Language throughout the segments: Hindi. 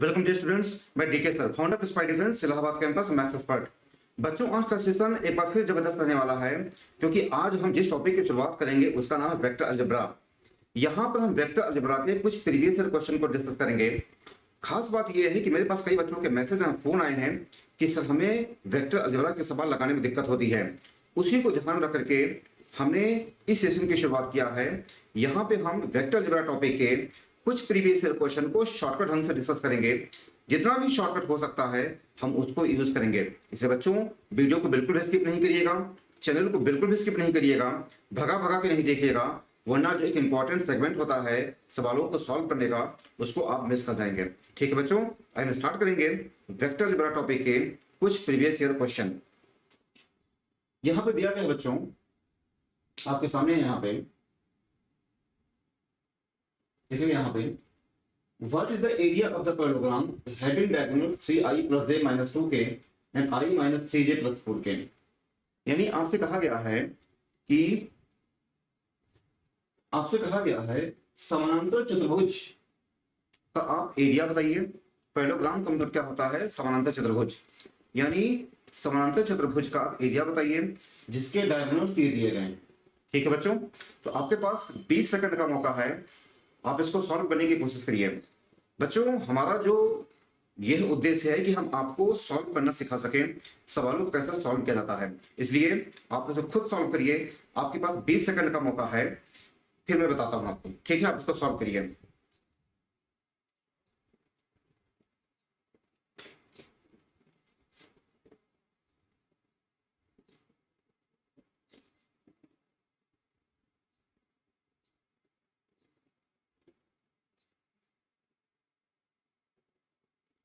Welcome dear students. मैं DK sir, founder of spy defence Allahabad campus maths expert. बच्चों, आज का सेशन एक बार फिर जबरदस्त रहने वाला है, क्योंकि आज हम जिस टॉपिक की शुरुआत करेंगे उसका नाम है वेक्टर अलजेब्रा। यहाँ पर हम वेक्टर अलजेब्रा के कुछ प्रीवियस ईयर क्वेश्चन को डिस्कस करेंगे। खास बात यह है कि मेरे पास कई बच्चों के मैसेज एंड फोन आए हैं कि सर हमें वेक्टर अलजेब्रा के सवाल लगाने में दिक्कत होती है। उसी को ध्यान रख करके हमने इस सेशन की शुरुआत किया है। यहाँ पे हम वेक्टर अलजेब्रा टॉपिक के कुछ प्रीवियस ईयर क्वेश्चन को शॉर्टकट ढंग से डिस्कस करेंगे। जितना भी शॉर्टकट हो सकता है हम उसको यूज करेंगे। इसलिए बच्चों, वीडियो को बिल्कुल भी स्किप नहीं करिएगा, चैनल को बिल्कुल भी स्किप नहीं करिएगा, भगा भगा के नहीं देखिएगा, वरना जो एक इंपॉर्टेंट सेगमेंट होता है सवालों को सॉल्व करने का, उसको आप मिस कर जाएंगे। ठीक है बच्चों, हम स्टार्ट करेंगे वेक्टर अलजेब्रा टॉपिक के कुछ प्रीवियस ईयर क्वेश्चन। यहां पे दिया गया बच्चों आपके सामने, यहाँ पे देखिए, यहाँ पे what is the area of the parallelogram having diagonals 3i plus j minus 2k and I minus 3j plus 4k। यानी आपसे कहा गया है समानांतर चतुर्भुज का आप एरिया बताइए। पैरेललोग्राम का मतलब क्या होता है? समानांतर चतुर्भुज। यानी समानांतर चतुर्भुज का आप एरिया बताइए जिसके डायगोनल्स ये दिए गए हैं। ठीक है बच्चों, तो आपके पास 20 सेकंड का मौका है, आप इसको सॉल्व करने की कोशिश करिए। बच्चों, हमारा जो यह उद्देश्य है कि हम आपको सॉल्व करना सिखा सकें, सवालों को कैसे सॉल्व किया जाता है। इसलिए आप इसे खुद सॉल्व करिए। आपके पास 20 सेकंड का मौका है, फिर मैं बताता हूं आपको। ठीक है, आप इसको सॉल्व करिए।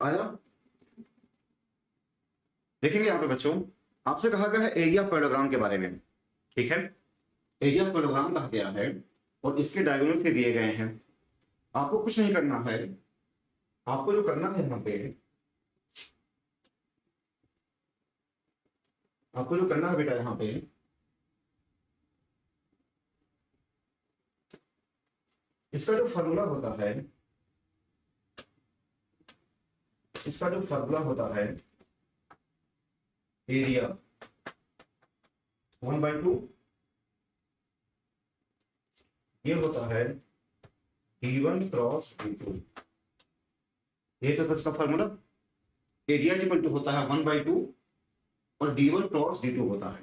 आया? देखेंगे यहाँ पे बच्चों, आपसे कहा गया है एरिया पैरेललोग्राम के बारे में। ठीक है, एरिया पैरेललोग्राम कहा गया है और इसके डायगोनल से दिए गए हैं। आपको कुछ नहीं करना है, आपको जो करना है यहाँ पे, आपको जो करना है बेटा, यहाँ पे इसका जो फॉर्मूला होता है, इसका जो फॉर्मूला होता है एरिया 1/2, ये होता है d1 क्रॉस d2। ये तो इसका फॉर्मूला, एरिया इक्वल टू होता है 1/2 और d1 क्रॉस d2 होता है।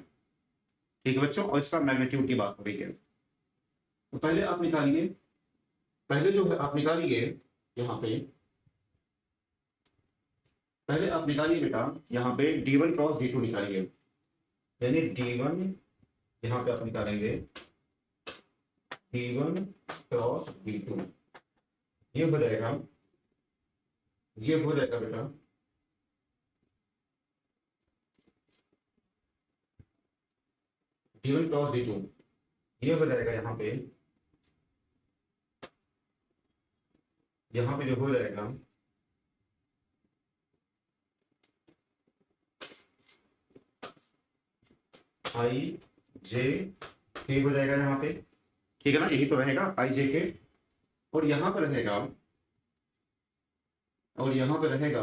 ठीक है बच्चों, और इसका मैग्नीट्यूड की बात हो रही है। तो पहले आप निकालिए, पहले जो है आप निकालिए यहाँ पे, पहले आप निकालिए बेटा यहाँ पे d1 क्रॉस d2 निकालिए। यानी d1 यहाँ पे आप निकालेंगे d1 क्रॉस d2, ये हो जाएगा, ये हो जाएगा बेटा d1 क्रॉस d2, ये हो जाएगा यहाँ पे जो हो जाएगा आई जे के हो जाएगा यहाँ पे। ठीक है ना, यही तो रहेगा आई जे के। और यहाँ पे रहेगा, और यहाँ पे रहेगा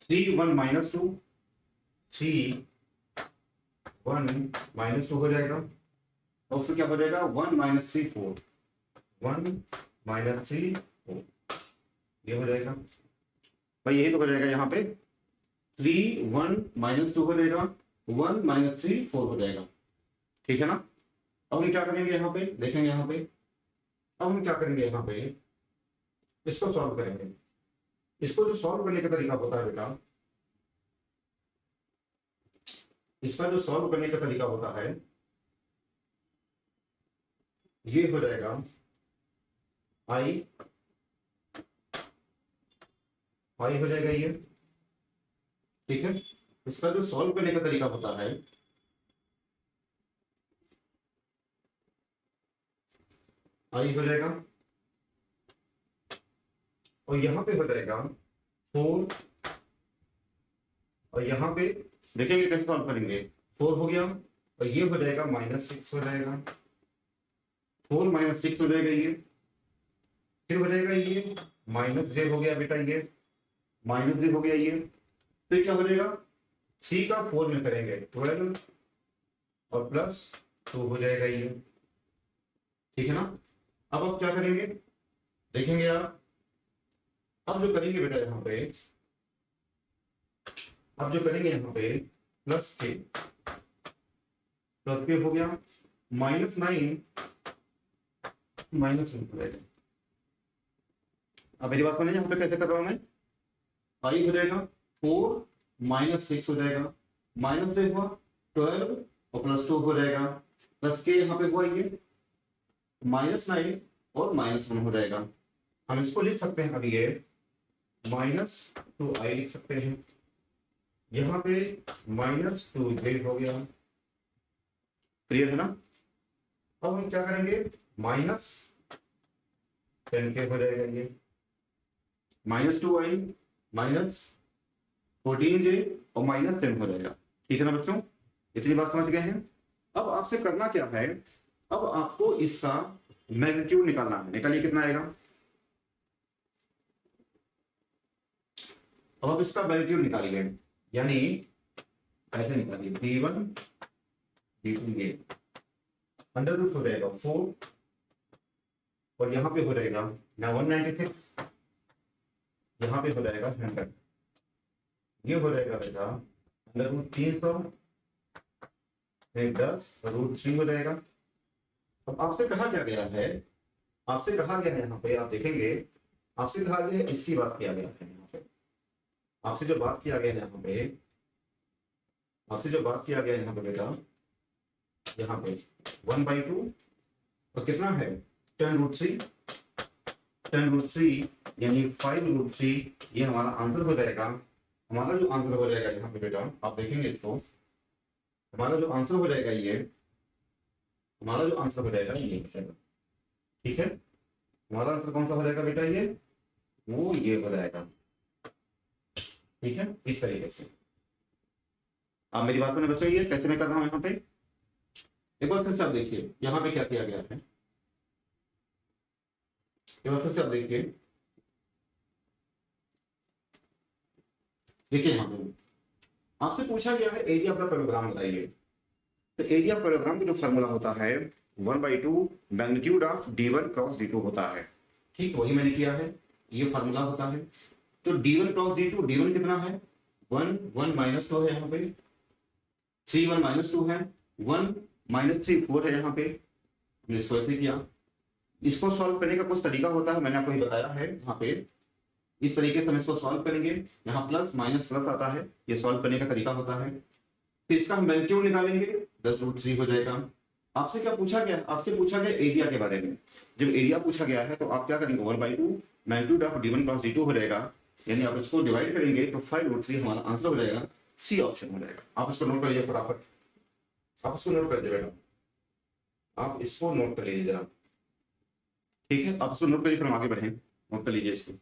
3 1 -2, 3 1 -2 हो जाएगा। और फिर क्या हो जाएगा 1 - 3 4, 1 - 3 4, ये हो जाएगा भाई, यही तो हो जाएगा यहाँ पे 3 1 -2 हो जाएगा, 1 - 3 4 हो जाएगा। ठीक है ना, अब हम क्या करेंगे यहाँ पे, देखेंगे यहाँ पे, अब हम क्या करेंगे यहाँ पे, इसको सॉल्व करेंगे। इसको जो सॉल्व करने का तरीका होता है बेटा, इसका जो सॉल्व करने का तरीका होता है ये हो जाएगा आई हो जाएगा ये। ठीक है, इसका जो सॉल्व करने का तरीका होता है आई हो जाएगा, और यहां पे हो जाएगा 4, और यहां पे देखेंगे कैसे सॉल्व करेंगे। 4 हो गया, और ये हो जाएगा -6 हो जाएगा, 4 - 6 हो जाएगा ये। फिर हो जाएगा ये माइनस जे हो गया बेटा, ये माइनस जे हो गया ये। फिर क्या हो जाएगा, 3 का 4 में करेंगे 12 और प्लस 2 हो जाएगा ये, ठीक है ना। अब आप क्या करेंगे देखेंगे आप, अब जो करेंगे बेटा यहाँ पे, अब जो करेंगे यहाँ पे प्लस के हो गया, -9 माइनस हो जाएगा। अब मेरी बात सुनिए, यहाँ पे कैसे कर रहा हूं मैं, 5 हो जाएगा, 4 -6 हो जाएगा, माइनस से हुआ 12 और प्लस 2 हो जाएगा, प्लस के यहाँ पे हुआ ये -9 और -1 हो जाएगा। हम इसको लिख सकते हैं अभी ये -2i लिख सकते हैं, यहाँ पे -2j हो गया, क्लियर है ना। अब हम क्या करेंगे, -10k हो जाएगा ये, -2i -14j और -10 हो जाएगा, ठीक है ना बच्चों, इतनी बात समझ गए हैं। अब आपसे करना क्या है, अब आपको इसका मैग्नीट्यूड निकालना है, निकालिए कितना आएगा। अब आप इसका मैग्नीट्यूड निकालिए, यानी ऐसे निकालिए d1 d2 ये अंडर रूट हो जाएगा 4 और यहाँ पे हो जाएगा ना 196, यहाँ पे हो जाएगा 100, ये हो जाएगा बेटा अंडर रूट 300 10 रूट 3 हो जाएगा। अब आपसे कहा क्या गया है, आपसे कहा गया है यहाँ पे आप देखेंगे, आपसे कहा गया है इसकी बात किया गया है यहाँ पे, आपसे जो बात किया गया है यहाँ पे, आपसे जो बात किया गया है यहाँ पे बेटा, यहाँ पे 1/2 और कितना है 10√3 यानी 5√3, ये हमारा आंसर हो जाएगा। हमारा जो आंसर हो जाएगा यहाँ पे बेटा आप देखेंगे इसको, हमारा जो आंसर हो जाएगा ये, हमारा जो आंसर हो जाएगा ये, ठीक है, हमारा आंसर कौन सा हो जाएगा बेटा, ये वो ये हो जाएगा, ठीक है। इस तरीके से आप मेरी बात सुने बच्चों, ये कैसे मैं कर रहा हूं यहाँ पे, एक बार फिर से आप देखिए यहाँ पे क्या किया गया है, एक बार फिर से आप देखिए, देखिए यहाँ पे आपसे पूछा गया है एरिया ऑफ द पैराग्राम बताइए। तो एरिया ऑफ पैराग्राम का जो फॉर्मूला होता है 1/2 magnitude of d1 cross d2 होता है, ठीक, वही मैंने किया है, ये फॉर्मूला होता है। तो d1 क्रॉस d2, d1 कितना है 1 1 -2 है यहाँ पे, 3 1 -2 है, 1 -3 4 है यहाँ पे, हमने इसको ऐसे किया। इसको सॉल्व करने का कुछ तरीका होता है, मैंने आपको ये बताया है, यहाँ पे इस तरीके से हम इसको सॉल्व करेंगे, यहाँ प्लस माइनस प्लस आता है, ये सॉल्व करने का तरीका होता है। फिर इसका हम मैग्नीट्यूड निकालेंगे 10√3 हो जाएगा। आपसे क्या पूछा गया, आपसे पूछा गया एरिया के बारे में, जब एरिया पूछा गया है तो आप क्या करेंगे 1/2 magnitude of d1 cross d2 हो जाएगा, यानी आप इसको डिवाइड करेंगे तो 5√3 हमारा आंसर हो जाएगा, सी ऑप्शन हो जाएगा। आप इसको नोट कर लीजिए फटाफट, आप इसको नोट कर लीजिए बेटा, आप इसको नोट कर लीजिए जरा, ठीक है, आप इसको नोट करिए, फिर हम आगे बढ़ें, नोट कर लीजिए इसको।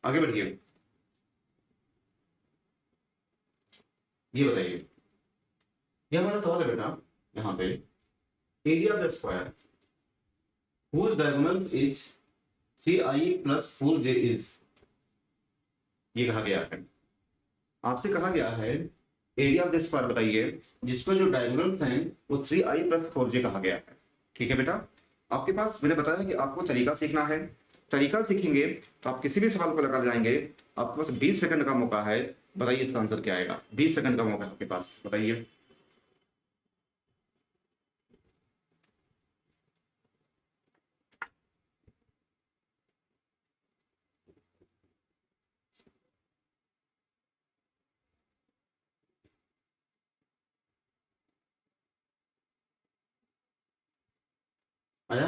आगे बढ़िए, ये बताइए, ये हमारा सवाल है बेटा, यहाँ पे area of the square whose diagonals is 3i plus 4j is, ये कहा गया है, आपसे कहा गया है एरिया ऑफ द स्क्वायर बताइए जिसको जो डायगोनल्स हैं वो 3i plus 4j कहा गया है, ठीक है बेटा। आपके पास मैंने बताया कि आपको तरीका सीखना है, तरीका सीखेंगे तो आप किसी भी सवाल को लगा जाएंगे। आपके पास 20 सेकंड का मौका है, बताइए इसका आंसर क्या आएगा, 20 सेकंड का मौका है आपके पास, बताइए। आया,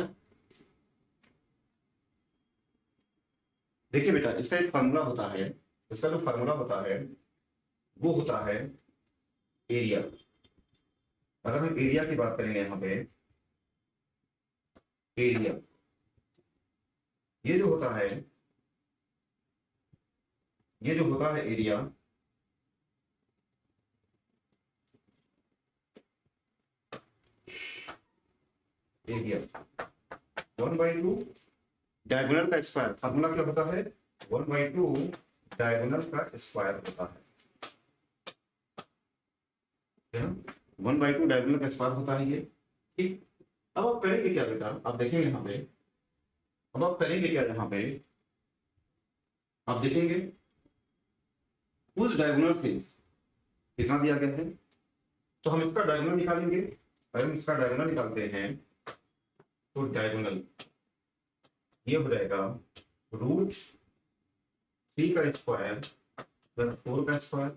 देखिए बेटा इसका एक फार्मूला होता है, इसका जो फार्मूला होता है वो होता है एरिया। अगर हम एरिया की बात करेंगे यहाँ पे, एरिया ये जो होता है, ये जो होता है एरिया, एरिया 1/2 डायगोनल का स्क्वायर। फार्मूला क्या होता है? 1/2 डायगोनल का स्क्वायर होता है, 1/2 डायगोनल का स्क्वायर होता है ये। ठीक, अब आप करेंगे क्या बेटा? आप देखेंगे यहाँ पे, अब आप करेंगे क्या यहाँ पे? आप देखेंगे उस डायगोनल से कितना दिया गया है, तो हम इसका डायगोनल निकालेंगे। अगर हम इसका डायगोनल निकालते हैं तो डायगोनल ये हो जाएगा √3 का स्क्वायर प्लस 4 का स्क्वायर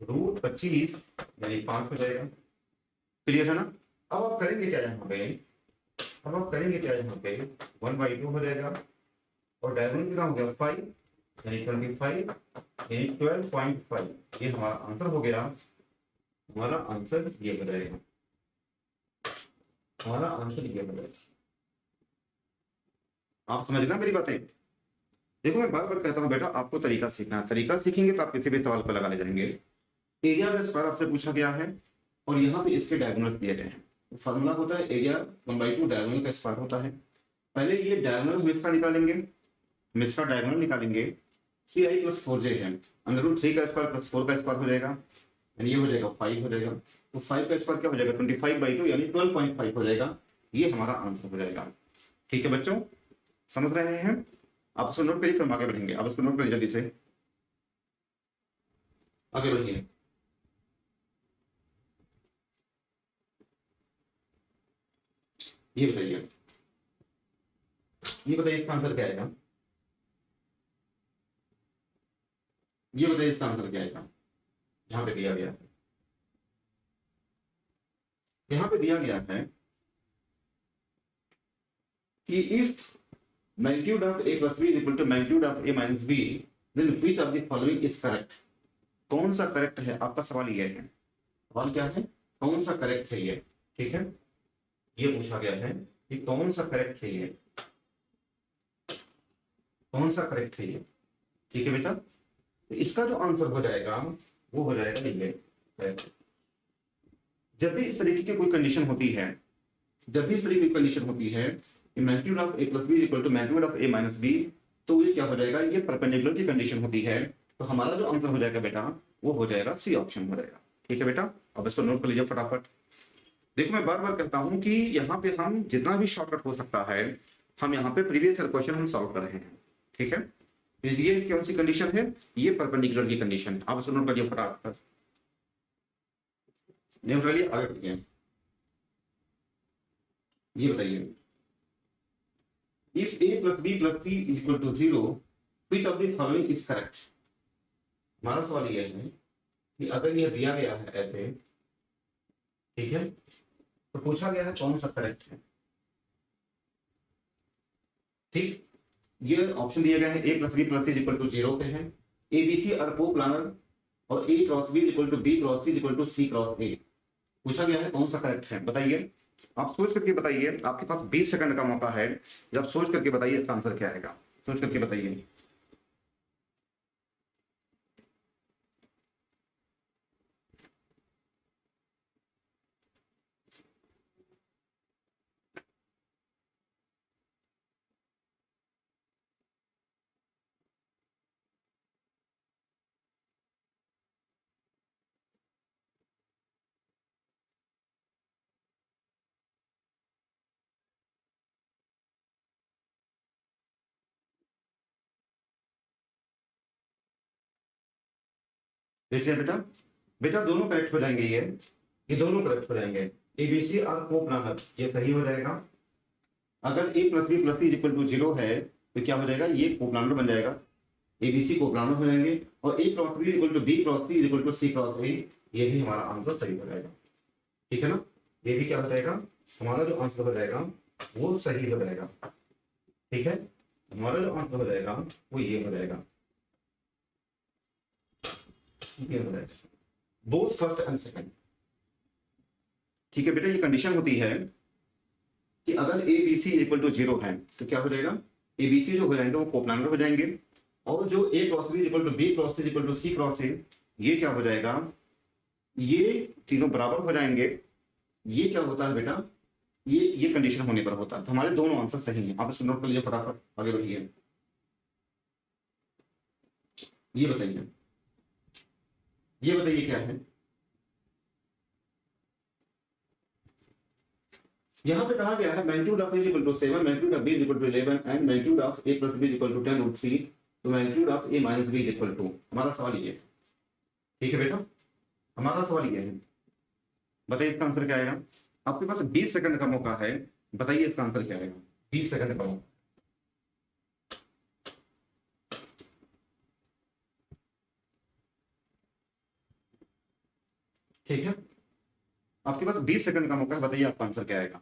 √25 यानी 5 हो जाएगा। क्लियर है ना? अब आप करेंगे क्या यहाँ पे? अब आप करेंगे क्या यहाँ पे? 1/2 हो जाएगा और डायगोनल कितना हो गया? 5 यानी 25 यानी 12.5। ये हमारा आंसर हो गया। हमारा आंसर ये हो जाएगा, हमारा आंसर ये हो जाएगा। आप समझना मेरी बातें? देखो मैं बार बार कहता हूँ बेटा, आपको तरीका सीखना है। तरीका सीखेंगे तो आप किसी भी सवाल पर लगाने जाएंगे। एरिया का स्क्वायर आपसे पूछा गया है और यहाँ पे इसके डायगोनल्स दिए गए हैं। फॉर्मूला होता है एरिया 1/2 डायगोनल का स्क्वायर होता है। पहले ये डायगोनल हम इसका निकालेंगे, हम इसका डायगोनल निकालेंगे। सी आई प्लस 4j है, √3 का स्क्वायर प्लस 4 का स्क्वायर हो जाएगा यानी ये हो जाएगा 5 हो जाएगा। तो 5 का स्क्वायर क्या हो जाएगा? 25/2 यानी 12.5 हो जाएगा। ये हमारा आंसर हो जाएगा। ठीक है बच्चों, समझ रहे हैं? आप उसको नोट करिए, फिर हम आगे बढ़ेंगे। आप उसको नोट करिए, जल्दी से आगे बढ़िए। ये बताइए, ये बताइए इसका आंसर क्या आएगा? ये बताइए इसका आंसर क्या आएगा? यहाँ पे दिया गया है, यहाँ पे दिया गया है कि if magnitude of a plus b is equal to magnitude of a minus b, then which of the following is correct? कौन सा करेक्ट है? आपका सवाल ये है। सवाल क्या है? कौन सा करेक्ट है ये? ठीक है, ये पूछा गया है कि कौन सा करेक्ट है ये, कौन सा करेक्ट है ये। ठीक है बेटा, तो इसका जो आंसर हो जाएगा वो हो जाएगा ये। जब भी इस तरीके की कोई कंडीशन होती है, जब भी इस तरीके की कंडीशन होती है magnitude of a plus b is equal to magnitude of a minus b, तो ये क्या हो जाएगा? ये परपेंडिकुलर की कंडीशन होती है। तो हमारा जो आंसर हो जाएगा बेटा वो हो जाएगा सी ऑप्शन हो जाएगा। ठीक है बेटा, अब इसको नोट कर लीजिए फटाफट। देखो मैं बार बार कहता हूं कि यहाँ पे हम जितना भी शॉर्टकट हो सकता है, हम यहाँ पे प्रीवियस ईयर क्वेश्चन हम सॉल्व कर रहे हैं। ठीक है, ये कौन सी कंडीशन है? ये परपेंडिकुलर की कंडीशन है। आप इसको नोट करिए फटाफट, नोट कर लिए, आगे बढ़िए। ये बताइए, if a plus b plus c is equal to 0, which of the following is correct? हमारा सवाल यह है कि अगर यह दिया गया है ऐसे, ठीक है, तो पूछा गया है कौन सा करेक्ट है। ठीक, ये ऑप्शन दिया गया है a plus b plus c is equal to 0 पे है। a b c are co-planar और a cross b is equal to b cross c is equal to c cross a। पूछा गया है कौन सा करेक्ट है, बताइए। आप सोच करके बताइए, आपके पास 20 सेकंड का मौका है। जब सोच करके बताइए इसका आंसर क्या आएगा, सोच करके बताइए। देखिए बेटा, बेटा दोनों करेक्ट हो जाएंगे, ये दोनों करेक्ट हो जाएंगे। एबीसी और कोप्लानर ये सही हो जाएगा। अगर a plus b plus c equal to 0 है तो क्या हो जाएगा? ये कोप्लानर बन जाएगा, एबीसी कोप्लानर हो जाएंगे। और a cross B equal to B cross C equal to C cross ए, ये भी हमारा आंसर सही हो जाएगा। ठीक है ना, ये भी क्या हो जाएगा? हमारा जो आंसर हो जाएगा वो सही हो जाएगा। ठीक है, हमारा जो आंसर हो जाएगा वो ये हो जाएगा, ये हो जाएगा बोथ फर्स्ट एंड सेकंड। ठीक है बेटा, ये कंडीशन होती है कि अगर a b c equal to 0 है तो क्या हो जाएगा? ए बी सी जो हो जाएंगे वो कोप्लानर हो जाएंगे। और जो A cross B equal to B cross C equal to C cross ए, ये क्या हो जाएगा? ये तीनों बराबर हो जाएंगे। ये क्या होता है बेटा? ये कंडीशन होने पर होता है। तो हमारे दोनों आंसर सही हैं। आप इसको नोट कर लीजिए, फटाफट आगे बढ़िए। ये बताइए, ये बताइए क्या है। यहाँ पे कहा गया है magnitude of a equal to 7, magnitude of b is equal to 11 and magnitude of a plus b is equal to 10 root 3, तो magnitude of a minus b is equal to. हमारा सवाल ये, ठीक है बेटा, हमारा सवाल ये है। बताइए इसका आंसर क्या आएगा। आपके पास 20 सेकंड का मौका है, बताइए इसका आंसर क्या आएगा। 20 सेकंड का मौका। ठीक है, आपके पास 20 सेकंड का मौका है, बताइए आपका आंसर क्या आएगा।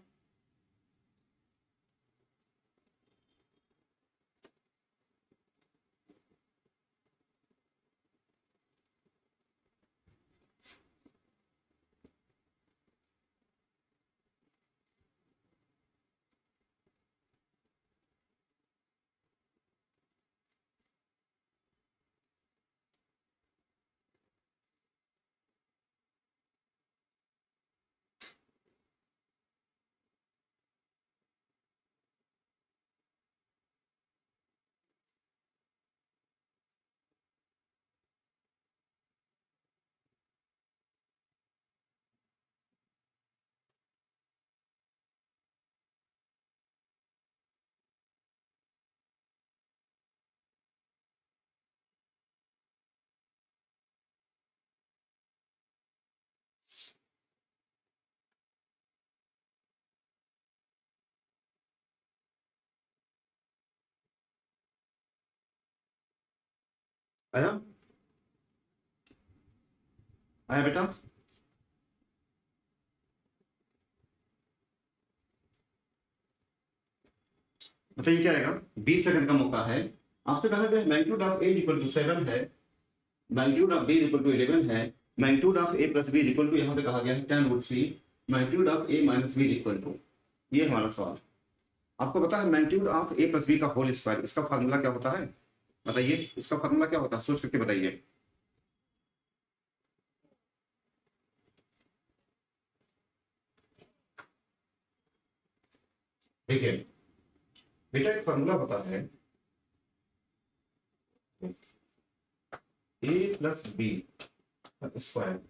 आया, आया बेटा। बताइए क्या आएगा। 20 सेकंड का मौका है। आपसे कहा गया magnitude of a equal to 7 है, magnitude of b equal to 11 है, magnitude of a plus b equal to, यहाँ पे कहा गया है 10 root 3, magnitude of a minus b equal to. ये हमारा सवाल। आपको पता है magnitude of a plus B का होल स्क्वायर, इसका फार्मूला क्या होता है। बताइए इसका फार्मूला क्या होता है, सोच करके बताइए। देखिए बेटा, एक फार्मूला होता है ए प्लस बी स्क्वायर,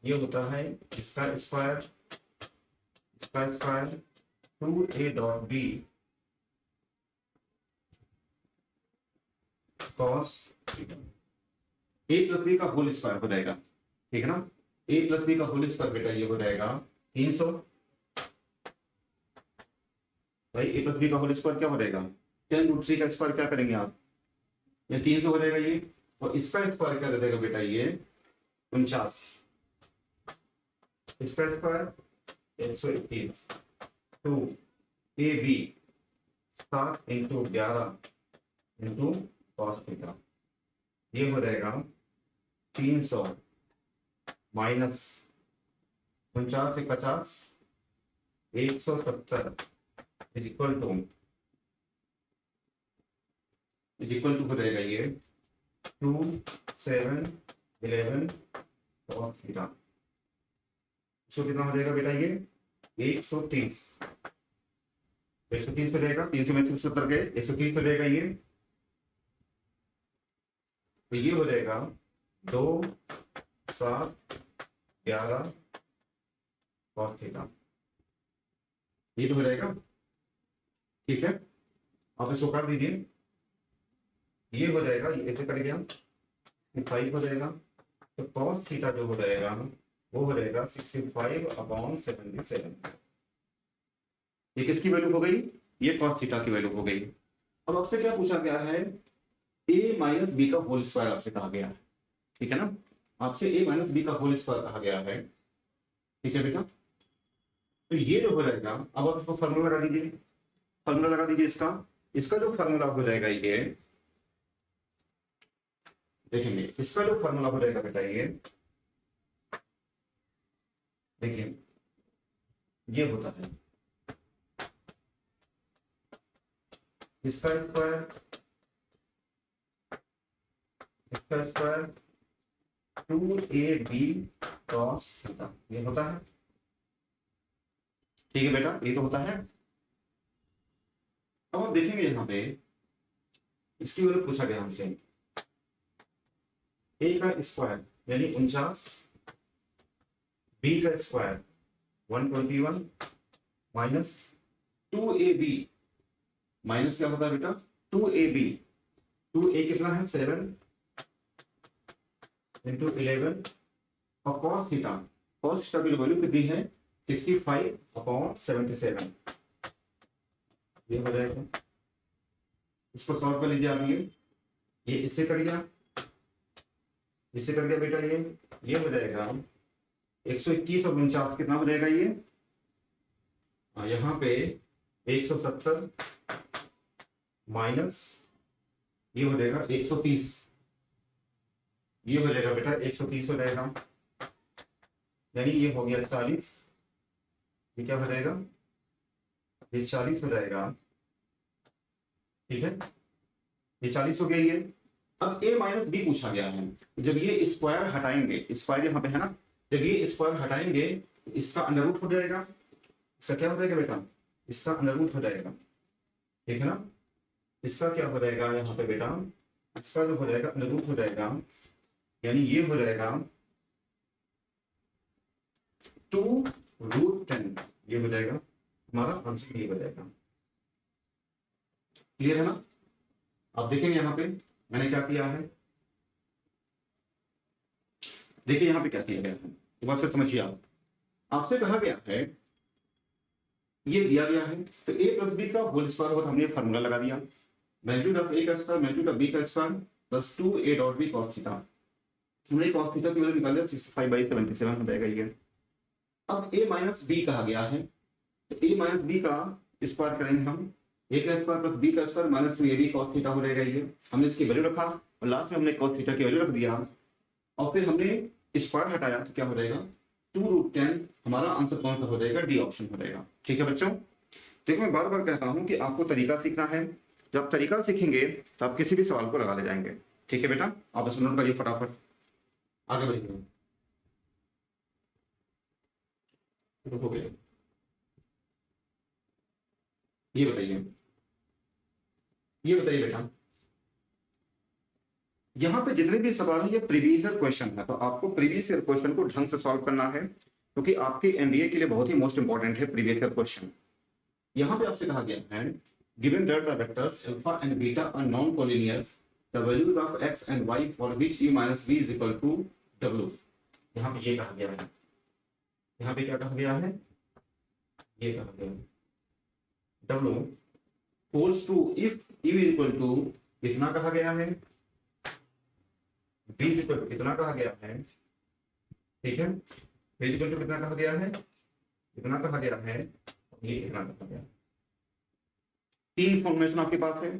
ये होता है इसका स्क्वायर, इसका square, 2a dot B cos A plus B का होल स्क्वायर हो जाएगा, ठीक है ना। ए प्लस बी का होल स्क्वायर बेटा ये हो जाएगा 300। भाई ए प्लस बी का होल स्क्वायर क्या हो जाएगा, 10 रूट 3 का स्क्वायर क्या करेंगे आप, ये 300 हो जाएगा ये, और इसका स्क्वायर क्या दे देगा बेटा ये 49, इसका square 121, 2 a b 7 into 11 into cos theta, ये हो जाएगा 300 माइनस 49 से 50 170 इज इक्वल टू हो जाएगा ये 2 7 11 कॉस थीटा। सो कितना हो जाएगा बेटा ये 130, 130 हो जाएगा, 300 में 170 गए, 130 हो जाएगा ये, तो ये हो जाएगा 2 7 11 कॉस थीटा, ये तो हो जाएगा, ठीक है। आप इसको काट दीजिए, ये हो जाएगा, ये ऐसे कट गया, 5 हो जाएगा, तो कॉस थीटा जो हो जाएगा वो हो जाएगा 65/77। ये किसकी वैल्यू हो गई, ये कॉस थीटा की वैल्यू हो गई। अब आपसे क्या पूछा गया है, a माइनस बी का होल स्क्वायर आपसे कहा गया है, ठीक है ना। आपसे a माइनस बी का होल स्क्वायर कहा गया है, ठीक है बेटा। तो ये जो हो जाएगा, अब आप इसको फॉर्मूला लगा दीजिए, फॉर्मूला लगा दीजिए इसका, इसका जो फॉर्मूला हो जाएगा ये देखेंगे, इसका जो फॉर्मूला हो जाएगा बेटा ये देखिए, ये होता है इसका स्क्वायर, इसका स्क्वायर 2ab cos थीटा, ये होता है, ठीक है बेटा, ये तो होता है। अब हम देखेंगे यहाँ पे इसकी वजह पूछा गया हमसे ए का स्क्वायर यानी 49, बी का स्क्वायर 121 माइनस 2ab माइनस क्या होता है बेटा 2ab, 2a कितना है 7 इंटू 11 और कॉस थीटा की वैल्यू कितनी है 65/77। ये हो जाएगा, इसको सॉल्व कर लीजिए आप। ये इससे कट गया, इससे कट गया बेटा, ये हो जाएगा 121 और 49 कितना हो जाएगा ये यहाँ पे 170 माइनस ये हो जाएगा 130, ये हो जाएगा बेटा 130 हो जाएगा, यानी ये हो गया 40, ये क्या हो जाएगा ये 40 हो जाएगा। ठीक है, ये 40 हो गया ये। अब a माइनस बी पूछा गया है, जब ये स्क्वायर हटाएंगे, स्क्वायर यहाँ पे है ना, जब ये स्क्वायर हटाएंगे तो इसका अंडर रूट हो जाएगा, इसका क्या हो जाएगा बेटा इसका अंडर रूट हो जाएगा। ठीक है ना, इसका क्या हो जाएगा यहाँ पे बेटा, इसका जो हो जाएगा अंडर रूट हो जाएगा, यानी ये हो जाएगा 2√10, ये हो जाएगा हमारा आंसर, ये हो जाएगा। क्लियर है ना। आप देखेंगे यहाँ पे मैंने क्या किया है, देखिए यहाँ पे क्या किया गया है, एक बार फिर समझिए आप। आपसे कहा गया है, ये दिया गया है तो a प्लस बी का होल स्क्वायर होगा, हमने फार्मूला लगा दिया, मैग्नीट्यूड ऑफ a का स्क्वायर मैग्नीट्यूड ऑफ b का square plus 2a dot b cos theta, हमने cos थीटा की वैल्यू निकाल लिया 65/77 हो जाएगा ये। अब a माइनस बी कहा गया है तो a माइनस बी का स्क्वायर करेंगे हम, a का स्क्वायर प्लस b का square minus 2ab cos theta हो जाएगा ये। हमने इसकी वैल्यू रखा और लास्ट में हमने cos थीटा की वैल्यू रख दिया और फिर हमने स्क्वायर हटाया तो क्या हो जाएगा 2√10, हमारा आंसर कौन सा हो जाएगा, डी ऑप्शन हो जाएगा। ठीक है बच्चों, देखो मैं बार बार कहता हूं कि आपको तरीका सीखना है, जब आप तरीका सीखेंगे तो आप किसी भी सवाल को लगा ले जाएंगे। ठीक है बेटा, आप इसको नोट करिए फटाफट, आगे बढ़िए। हो गया, ये बताइए, ये बताइए बेटा, यहाँ पे जितने भी सवाल है ये प्रीवियस ईयर क्वेश्चन है, तो आपको प्रीवियस ईयर क्वेश्चन को ढंग से सॉल्व करना है, क्योंकि आपके एमबीए के लिए बहुत ही मोस्ट इंपॉर्टेंट है प्रीवियस ईयर क्वेश्चन। यहाँ पे आपसे कहा गया है given that the vectors alpha and beta are non collinear, the values of x and y for which u minus v is equal to w। यहाँ पे ये कहा गया है, यहाँ पे क्या कहा गया है, ये कहा गया है w holds to if u is equal to कितना कहा गया है, v इज इक्वल टू कितना कहा गया है। ठीक है, v इज इक्वल टू कितना कहा गया है, कितना कहा गया है, ये कितना कहा गया। तीन इंफॉर्मेशन आपके पास है,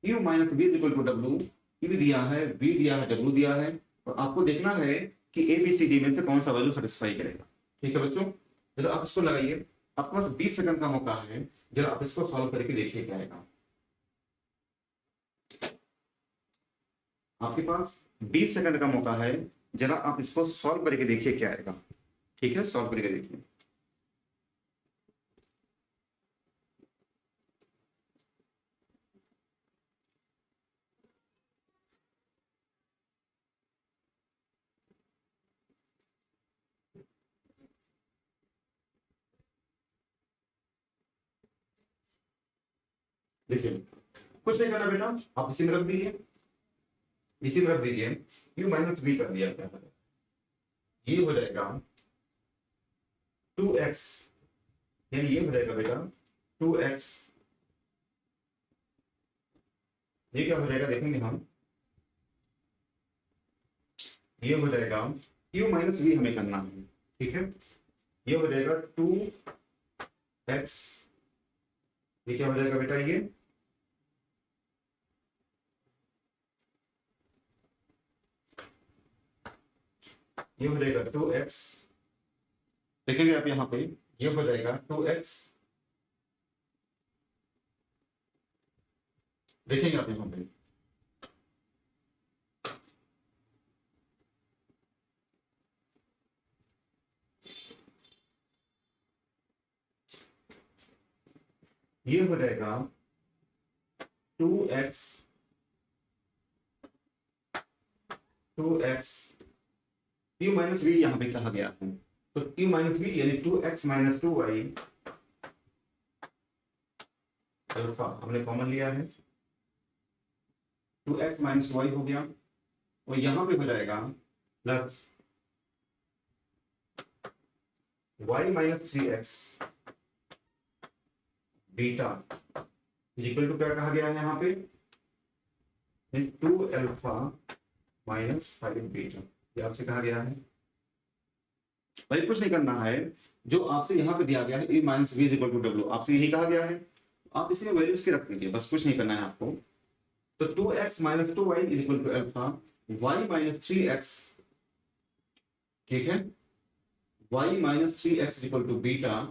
u minus v is equal to w, u दिया है, v दिया है, w दिया है, और आपको देखना है कि a b c d में से कौन सा वैल्यू सेटिस्फाई करेगा। ठीक है बच्चों, जरा आप इसको लगाइए, आपके पास 20 सेकंड का मौका है, जरा आप इसको सॉल्व करके देखिए क्या आएगा। आपके पास 20 सेकंड का मौका है, जरा आप इसको सॉल्व करके देखिए क्या आएगा। ठीक है, सॉल्व करके देखिए। देखिए कुछ नहीं करना बेटा, आप इसी में रख दीजिए, इसी में रख दीजिए, u माइनस v कर दिया क्या है, ये हो जाएगा 2x, यानी ये हो जाएगा बेटा 2x, ये क्या हो जाएगा देखेंगे हम, ये हो जाएगा u माइनस v हमें करना है। ठीक है, ये हो जाएगा 2x, ये क्या हो जाएगा बेटा, ये हो जाएगा 2x, देखेंगे आप यहाँ पे, ये हो जाएगा 2x, देखेंगे आप यहाँ पे, ये हो जाएगा 2x 2x u minus we यहाँ पे कहा गया है, तो u माइनस वी यानी 2x माइनस 2y अल्फा हमने कॉमन लिया है, 2x माइनस y हो गया, और यहां पे हो जाएगा plus y minus 3x beta equal to क्या कहा गया है यहाँ पे 2 अल्फा माइनस 5 बीटा, ये आपसे कहा गया है। भाई कुछ नहीं करना है, जो आपसे यहाँ पे दिया गया है e minus v equal to डब्ल्यू, आपसे यही कहा गया है, आप इसी में वैल्यूज के रख दीजिए, बस कुछ नहीं करना है आपको। तो 2x minus 2y is equal to alpha y minus 3x, ठीक है, y minus 3x is equal to beta,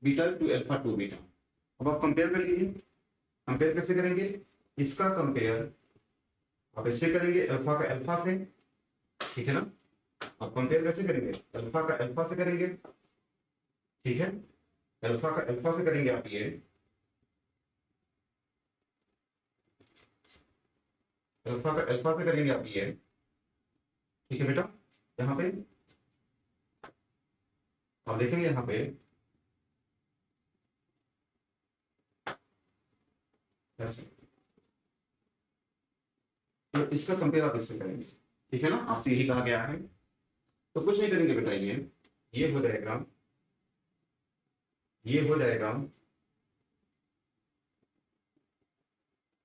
beta to alpha to beta. अब आप कंपेयर कर लीजिए, कंपेयर कैसे करेंगे, इसका कंपेयर आप इससे करेंगे अल्फा का अल्फा से, ठीक है ना, आप कंपेयर कैसे करेंगे, अल्फा का अल्फा से करेंगे, ठीक है, अल्फा का अल्फा से करेंगे आप, ये अल्फा का अल्फा से करेंगे आप ये, ठीक है बेटा। यहाँ पे आप देखेंगे यहाँ पे ऐसे, तो इसका कंपेयर आप इससे करेंगे, ठीक है ना, आपसे यही कहा गया है। तो कुछ नहीं करेंगे बेटा, ये हो जाएगा, ये हो जाएगा,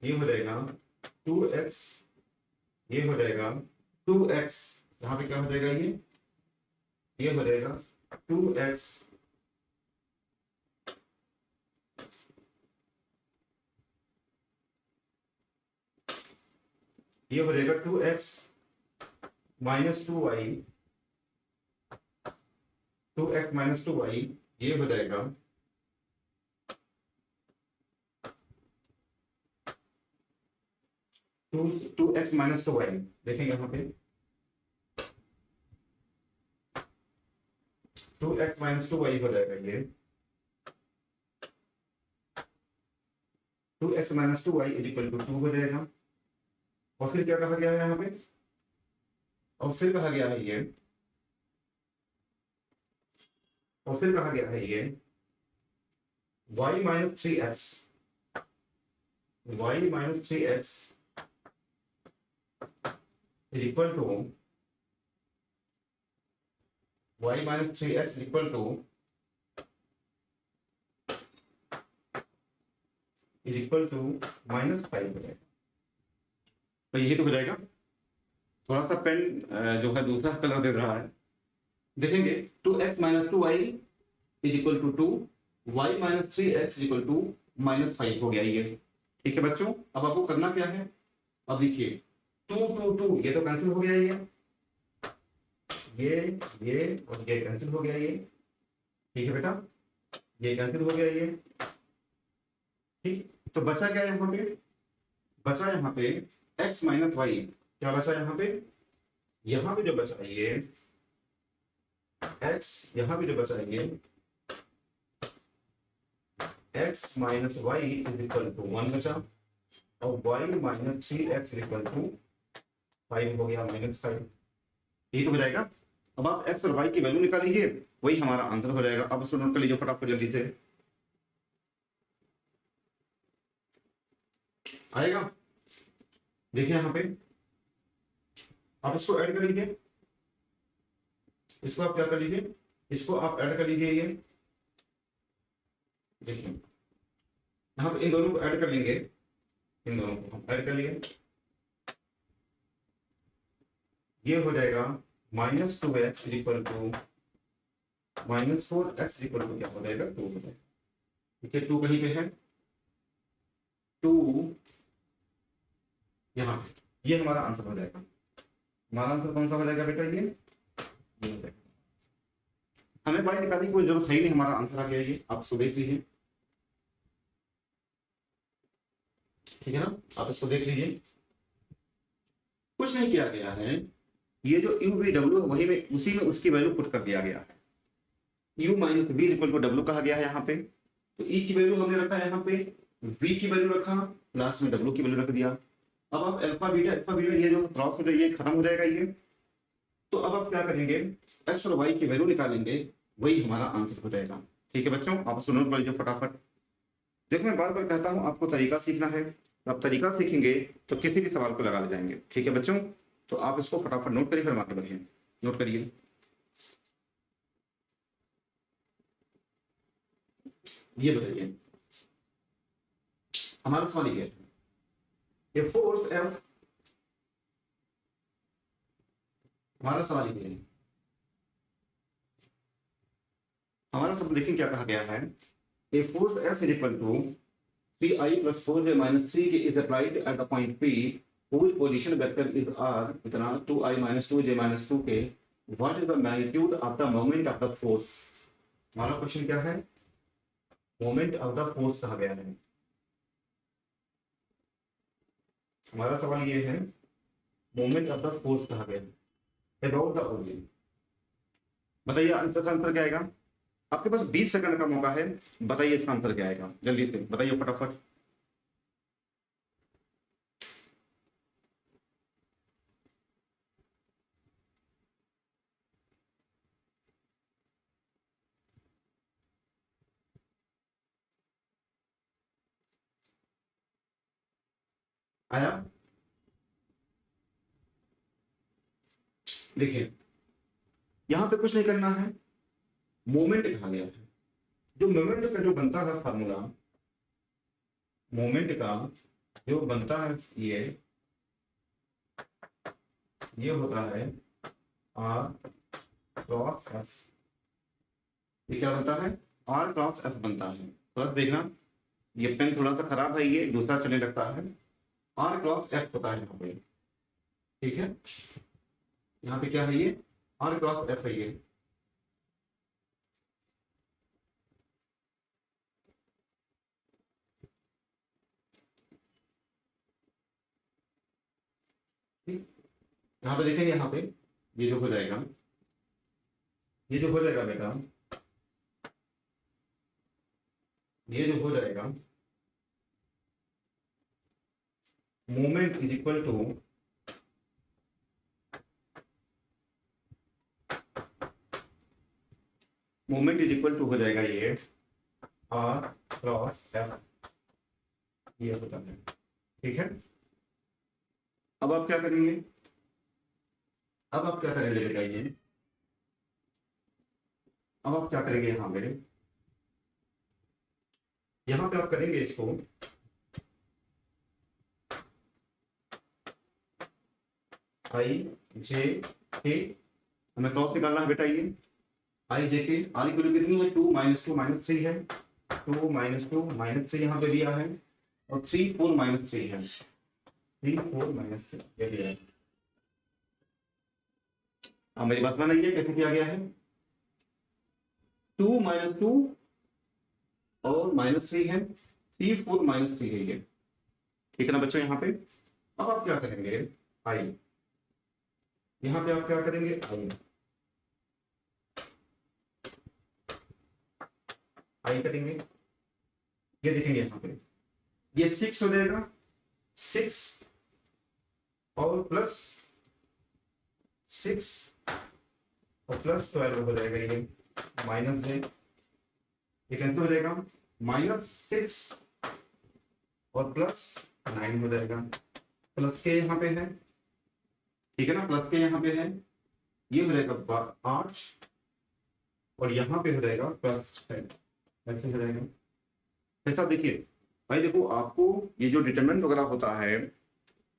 ये हो जाएगा 2x, ये हो जाएगा 2x, यहाँ पे क्या हो जाएगा, ये हो जाएगा 2x ये हो जाएगा 2x minus 2y, 2x minus 2y, ये हो जाएगा 2x माइनस 2y, देखेंगे यहाँ पे 2x माइनस 2y हो जाएगा, ये 2x minus 2y is equal to 2 हो जाएगा। और फिर क्या कहा गया है यहाँ पे, और फिर कहा गया है ये, और फिर कहा गया है ये y minus 3x, y minus 3x is equal to y minus 3x is equal to minus 5 हो जाएगा। तो यही तो हो जाएगा। थोड़ा सा पेन जो है दूसरा कलर दे रहा है, देखेंगे 2x minus 2y is equal to 2, y minus 3x is equal to minus 5 हो गया ये, ठीक है बच्चों। अब आपको करना क्या है, अब देखिए 2 2 2 ये तो कैंसिल हो गया, ये और ये कैंसिल हो गया, ये ठीक है बेटा, ये कैंसिल हो गया, ये ठीक। तो बचा क्या यहाँ पे, बचा यहाँ पे x माइनस वाई, क्या बचा यहाँ पे जो बचा ये x, यहाँ पे जो बचा ये x minus y is equal to 1 बचा, और y minus 3x equal to 5 हो गया, माइनस 5, यही तो हो जाएगा। अब आप x और y की वैल्यू निकाल लीजिए, वही हमारा आंसर हो जाएगा। अब उसको नोट कर लीजिए फटाफट जल्दी से, आएगा। देखिए यहाँ पे आप इसको ऐड कर लीजिए, इसको आप क्या कर लीजिए, इसको आप ऐड कर लीजिए, ये देखिए यहाँ पे इन दोनों को ऐड कर लेंगे, इन दोनों को हम ऐड कर लिए, ये हो जाएगा minus 2x is equal to minus 4x equal to क्या हो जाएगा 2 हो जाएगा, ठीक है। 2 कहीं पे है, 2 यहाँ पे, ये हमारा आंसर हो जाएगा। हमारा आंसर कौन सा हो जाएगा बेटा, ये हो जाएगा। हमें y निकालने की कोई जरूरत है ही नहीं, हमारा आंसर आ गया, ये आप इसको देख लीजिए, ठीक है ना, आप इसको देख लीजिए, कुछ नहीं किया गया है। ये जो u v w वही में उसी में उसकी वैल्यू पुट कर दिया गया है। u minus v equal to डब्ल्यू कहा गया है यहाँ पे, तो ई की वैल्यू हमने रखा यहाँ पे, वी की वैल्यू रखा, लास्ट में डब्ल्यू की वैल्यू रख दिया। अब आप अल्फा बीटा ये जो क्रॉस हो ये खत्म हो जाएगा ये। तो अब आप क्या करेंगे, एक्स और वाई की वैल्यू निकालेंगे, वही हमारा आंसर हो जाएगा। ठीक है बच्चों, आप सुनो पड़ लीजिए फटाफट। देखो मैं बार बार कहता हूँ आपको तरीका सीखना है, तो आप तरीका सीखेंगे तो किसी भी सवाल को लगा ले जाएंगे। ठीक है बच्चों, तो आप इसको फटाफट नोट करिए, फिर हम आगे बढ़िए। नोट करिए, ये बताइए हमारा सवाल ये है, ए फोर्स एफ, हमारा सवाल ये है, हमारा सब देखें क्या कहा गया है, a force F is equal to 3i plus 4j minus 3k is applied at the point P whose position vector is r इतना 2i minus 2j minus 2k. What is the magnitude of the moment of the force? हमारा क्वेश्चन क्या है, मोमेंट ऑफ द फोर्स कहा गया है। हमारा सवाल ये है, मोमेंट ऑफ द फोर्स कहा गया है अबाउट द ओरिजिन। बताइए आंसर का आंसर क्या आएगा, आपके पास 20 सेकंड का मौका है, बताइए इसका आंसर क्या आएगा, जल्दी से बताइए फटाफट। आया, देखिए यहां पे कुछ नहीं करना है, मोमेंट कहा गया है। जो मोमेंट का जो बनता है फार्मूला, मोमेंट का जो बनता है ये होता है आर क्रॉस एफ। ये क्या बनता है, आर क्रॉस एफ बनता है। थोड़ा देखना, ये पेन थोड़ा सा खराब है, ये दूसरा चलने लगता है। आर क्रॉस एफ होता है यहाँ पे, ठीक है। यहाँ पे क्या है, ये आर क्रॉस एफ है ये। यहाँ पे देखेंगे, यहाँ पे ये जो हो जाएगा, ये जो हो जाएगा बेटा, ये जो हो जाएगा, मोमेंट इज इक्वल टू हो जाएगा ये आर क्रॉस एफ, ये होता है, ठीक है। अब आप क्या करेंगे, अब आप क्या करेंगे बेटा, ये अब आप क्या करेंगे, यहाँ पे आप करेंगे इसको आई जे के, हमें क्रॉस निकालना है बेटा, ये आई जे के, आर की वैल्यू कितनी है, 2 माइनस 2 माइनस 3 है, 2 माइनस 2 माइनस 3 यहाँ पे दिया है, और 3 4 माइनस 3 है, 3 4 माइनस 3 ये दिया है। अब मेरी बात समझ आई है कैसे किया गया है, 2 माइनस 2 और माइनस 3 है, 3 4 माइनस 3 है ये, ठीक है ना बच्चों। यहाँ पे अब आप क्या करेंगे, आई, यहाँ पे आप क्या करेंगे, आई करेंगे, ये देखेंगे यहाँ पे ये 6 हो जाएगा, 6 और प्लस 6 और प्लस 12 हो जाएगा ये, माइनस है, ये कैंसिल हो जाएगा, -6 और प्लस 9 हो जाएगा, प्लस के यहाँ पे है, ठीक है ना, प्लस के यहाँ पे है, ये हो जाएगा 8 और यहाँ पे हो जाएगा +10, ऐसे हो जाएगा। ऐसा देखिए भाई, देखो आपको ये जो डिटरमिनेंट वगैरह होता है,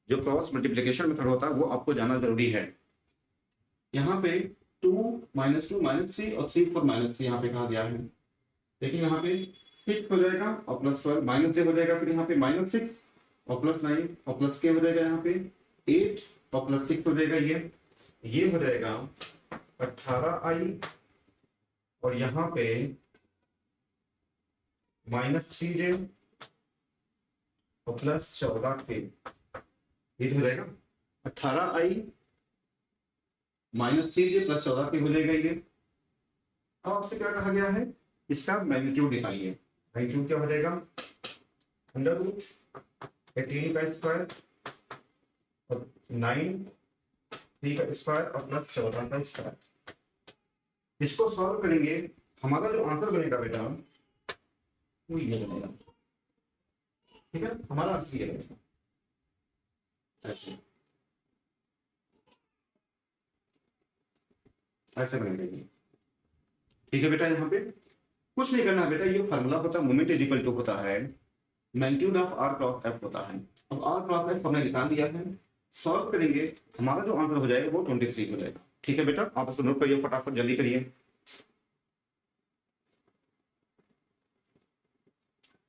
जो क्रॉस मल्टीप्लिकेशन मेथड होता है, वो आपको जाना जरूरी है। यहाँ पे 2 माइनस 2 माइनस 3 और 3 4 माइनस 3 यहाँ पे कहा गया है, देखिए यहाँ पे 6 हो जाएगा और प्लस 12 माइनस जे हो जाएगा, फिर यहाँ पे -6 और प्लस 9 और प्लस के हो जाएगा, यहाँ पे 8 और प्लस 6 हो जाएगा, ये हो जाएगा 18i और यहाँ पे -3j और प्लस 14k, ये हो जाएगा 18i -3j प्लस 14k हो जाएगा ये। अब आपसे क्या कहा गया है, इसका मैग्नीट्यूड निकालिए। आई क्यूब क्या हो जाएगा, अंडर रूट 18 का स्क्वायर और 9 3 का स्क्वायर और प्लस 14 का स्क्वायर। इसको सॉल्व करेंगे, हमारा जो आंसर बनेगा बेटा वो ये बनेगा। ठीक है, हमारा आंसर ये बनेगा ऐसे, ऐसे बनेगा ये। ठीक है बेटा, यहाँ पे कुछ नहीं करना बेटा, ये फार्मूला होता है मोमेंट इज इक्वल टू होता है magnitude of r cross F होता है। अब आर क्रॉस एफ हमने निकाल दिया है, सॉल्व करेंगे, हमारा जो आंसर हो जाएगा वो 23 हो जाएगा। ठीक है बेटा, आप इसको नोट करिए, फटाफट जल्दी करिए।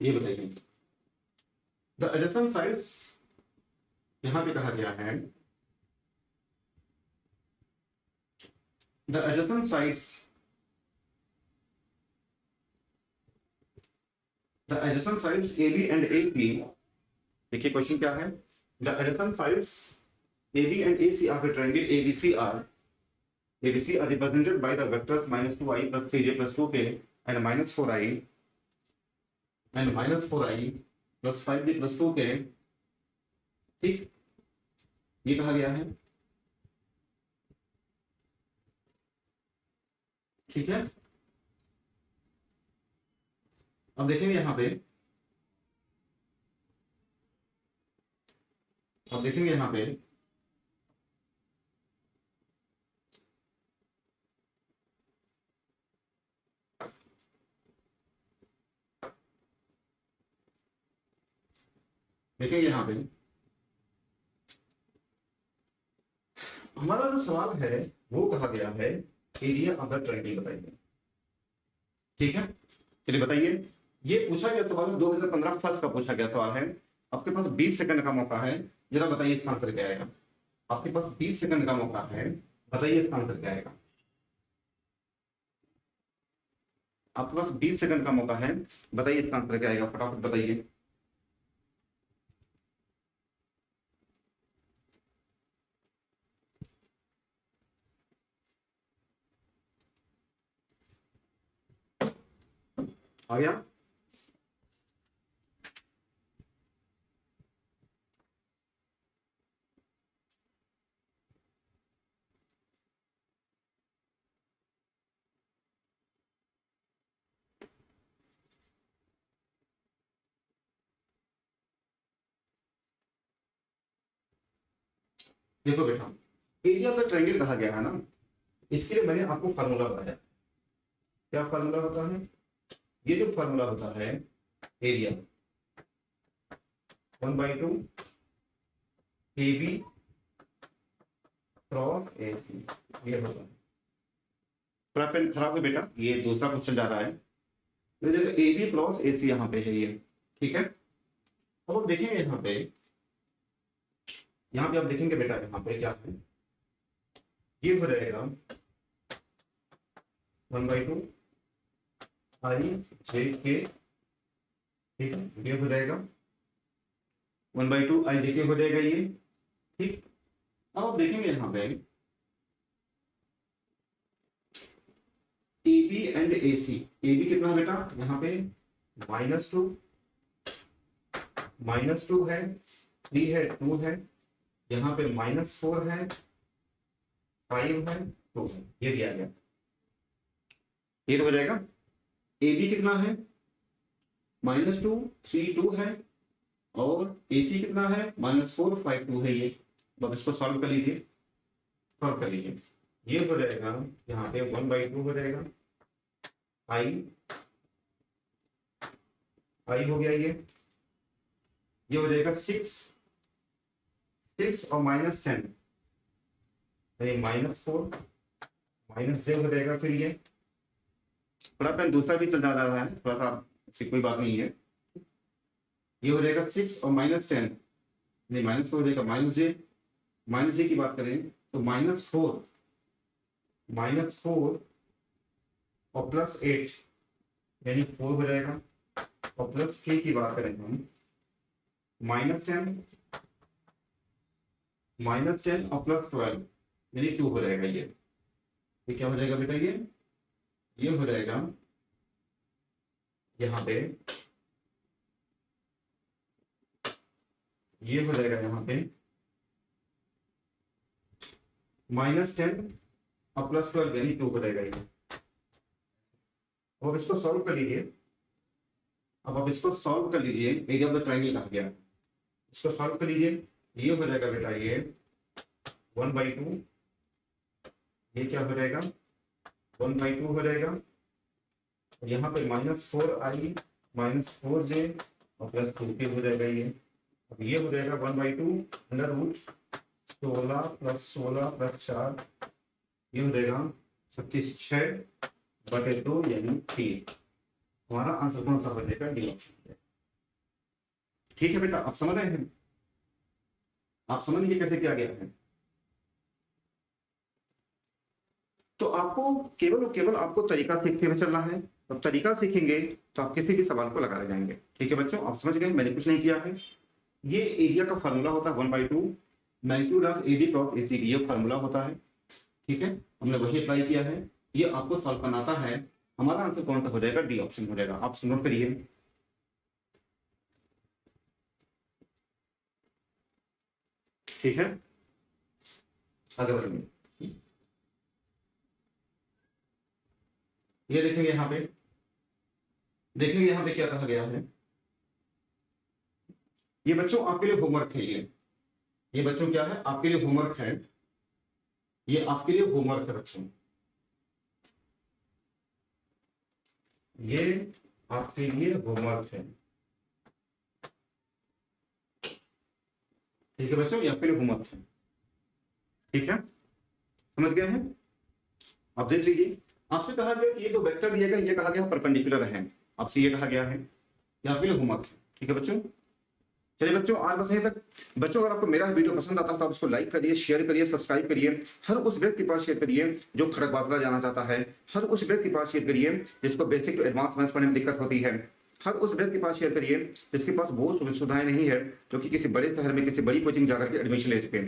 ये बताइए द एडजेसेंट साइड्स, यहां पे कहा गया है the adjacent sides, the adjacent sides AB and AC। देखिए क्वेश्चन क्या है, the adjacent sides AB and AC of a triangle ABC are represented by the vectors -2i plus 3j plus 2k and -4i plus 5j plus 2k। ठीक, ये कहा गया है। ठीक है, अब देखेंगे यहां पे, अब देखेंगे यहां पे देखेंगे यहां पे हमारा जो सवाल है वो कहा गया है एरिया ऑफ द ट्रायंगल बताइए। ठीक है, चलिए बताइए, ये पूछा गया सवाल है 2015 फर्स्ट का पूछा गया सवाल है। आपके पास 20 सेकंड का मौका है, जरा बताइए इसका आंसर क्या आएगा। आपके पास 20 सेकंड का मौका है, बताइए इसका आंसर क्या आएगा। आपके पास 20 सेकंड का मौका है, बताइए इसका आंसर क्या आएगा, फटाफट बताइए। आ गया, देखो बेटा, एरिया ऑफ द ट्रायंगल कहा गया है ना, इसके लिए मैंने आपको फार्मूला बताया। क्या फार्मूला होता है, ये जो फार्मूला होता है एरिया 1/2 AB क्रॉस AC, ये होता है। थोड़ा पेन खराब है बेटा, ये दूसरा क्वेश्चन जा रहा है, तो देखो AB क्रॉस AC यहाँ पे है ये। ठीक है, अब आप देखेंगे यहाँ पे आप देखेंगे बेटा, यहाँ पे क्या है, ये हो जाएगा 1/2 IJK। ठीक है, ये हो जाएगा 1/2 IJK हो जाएगा ये। ठीक, अब आप देखेंगे यहाँ पे AB एंड AC, AB कितना है बेटा, यहाँ पे -2 है, 3 है, 2 है, यहाँ पे -4 है, 5 है, 2 है, ये दिया गया। ये तो हो जाएगा, AB कितना है -2 3 2 है, और AC कितना है -4 5 2 है। ये अब इसको सॉल्व कर लीजिए, सॉल्व कर लीजिए, ये हो जाएगा यहाँ पे 1/2 हो जाएगा, आई हो गया, ये हो जाएगा 6 और -10 -4 -j हो जाएगा। फिर ये थोड़ा पेन दूसरा भी चल जा रहा है, थोड़ा सा ऐसी कोई बात नहीं है। ये हो जाएगा 6 और -10 नहीं, -4 हो जाएगा, -j की बात करें तो -4 और +8 यानी 4 हो जाएगा, और +k की बात करें हम -10 और +12 यानी 2 हो जाएगा। ये क्या हो जाएगा बेटा, ये हो जाएगा यहाँ पे ये हो जाएगा यहाँ पे -10 और +12 यानी 2 हो जाएगा ये। अब इसको सॉल्व कर लीजिए। अब आप इसको सॉल्व कर लीजिए, एरिया ऑफ द ट्रायंगल कहा गया, इसको सॉल्व कर लीजिए। ये हो जाएगा बेटा ये 1/2, ये क्या हो जाएगा 1/2 हो जाएगा। यहाँ पे -4i -4j और +2k हो जाएगा ये। अब ये हो जाएगा 1/2 √16 + 16 + 4, ये हो जाएगा 36/6/2 यानी 3। हमारा आंसर कौन सा हो जाएगा? D option. ठीक है बेटा, आप समझ रहे हैं? आप समझ लीजिए कैसे किया गया है। तो आपको केवल और केवल आपको तरीका सीखते हुए चलना है। अब तरीका सीखेंगे तो आप किसी भी सवाल को लगा ले जाएंगे। ठीक है बच्चों, आप समझ गए, मैंने कुछ नहीं किया है। ये एरिया का फार्मूला होता है 1/2 magnitude of AD cross AC, ये फार्मूला होता है। ठीक है, हमने वही अप्लाई किया है। ये आपको सॉल्व करना आता है। हमारा आंसर कौन सा हो जाएगा? डी ऑप्शन हो जाएगा। आप नोट करिए। ठीक है, आगे बढ़ेंगे। ये देखेंगे यहाँ पे, देखेंगे यहाँ पे क्या कहा गया है। ये बच्चों आपके लिए होमवर्क है। ये बच्चों क्या है? आपके लिए होमवर्क है। ये आपके लिए होमवर्क है बच्चों, ये आपके लिए होमवर्क है। ठीक है बच्चों, ये आपके लिए होमवर्क है। ठीक है, समझ गए हैं? आप देख लीजिए, आपसे कहा गया कि ये जो वेक्टर दिया गया, ये कहा गया परपेंडिकुलर है। आपसे ये कहा गया है, ये आपके लिए होमवर्क है। ठीक है बच्चों, चलिए बच्चों आज बस यहीं तक। बच्चों अगर आपको मेरा वीडियो पसंद आता है तो आप इसको लाइक करिए, शेयर करिए, सब्सक्राइब करिए। हर उस व्यक्ति के पास शेयर करिए जो खड़गवासला जाना चाहता है। हर उस व्यक्ति के पास शेयर करिए जिसको बेसिक टू एडवांस मैथ्स पढ़ने में दिक्कत होती है। हर उस व्यक्ति के पास शेयर करिए जिसके पास वो सुविधाएं नहीं है, जो कि किसी बड़े शहर में किसी बड़ी कोचिंग जाकर के एडमिशन ले चुके।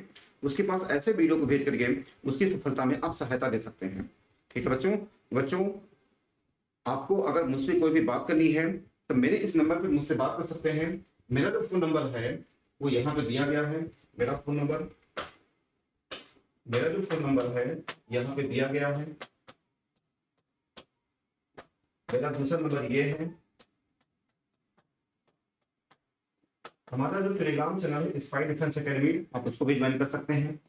उसके पास ऐसे वीडियो को भेज करके उसकी सफलता में आप सहायता दे सकते हैं। ठीक है बच्चों, आपको अगर मुझसे कोई भी बात करनी है तो मेरे इस नंबर पर मुझसे बात कर सकते हैं। मेरा जो फोन नंबर है वो यहाँ पे दिया गया है। मेरा जो फोन नंबर है यहाँ पे दिया गया है। मेरा दूसरा नंबर ये है। हमारा जो टेलीग्राम चैनल है स्पाई डिफेंस एकेडमी, आप उसको भी ज्वाइन कर सकते हैं।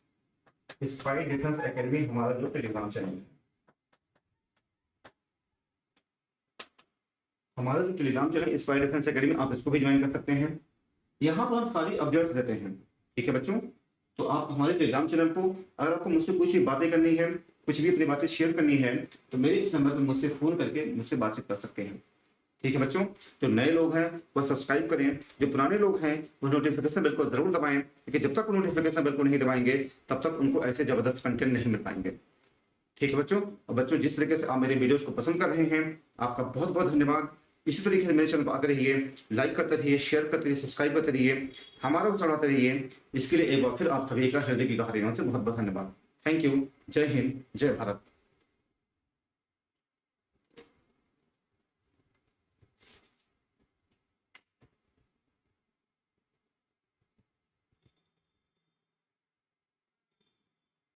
स्पाई डिफेंस एकेडमी हमारा जो टेलीग्राम चैनल है, हमारा जो Telegram channel spy defence academy, आप इसको भी ज्वाइन कर सकते हैं। यहाँ पर हम सारी अपडेट्स देते हैं। ठीक है बच्चों, तो आप हमारे टेलीग्राम चैनल को, अगर आपको मुझसे कुछ भी बातें करनी है, कुछ भी अपनी बातें शेयर करनी है, तो मेरे इस नंबर पर मुझसे फोन करके मुझसे बातचीत कर सकते हैं। ठीक है बच्चों, जो नए लोग हैं वह सब्सक्राइब करें, जो पुराने लोग हैं वो नोटिफिकेशन बेल को जरूर दबाएं, क्योंकि जब तक वो नोटिफिकेशन बेल को नहीं दबाएंगे तब तक उनको ऐसे जबरदस्त कंटेंट नहीं मिल पाएंगे। ठीक है बच्चों, और बच्चों जिस तरीके से आप मेरे वीडियोस को पसंद कर रहे हैं, आपका बहुत बहुत धन्यवाद। इसी तरीके से मेरे चैनल पर आते रहिए, लाइक करते रहिए, शेयर करते रहिए, सब्सक्राइब करते रहिए, हमारा उत्साह बढ़ाते रहिए। इसके लिए एक बार फिर आप सभी का हृदय की गहराइयों से बहुत बहुत धन्यवाद। Thank you. जय हिंद, जय भारत।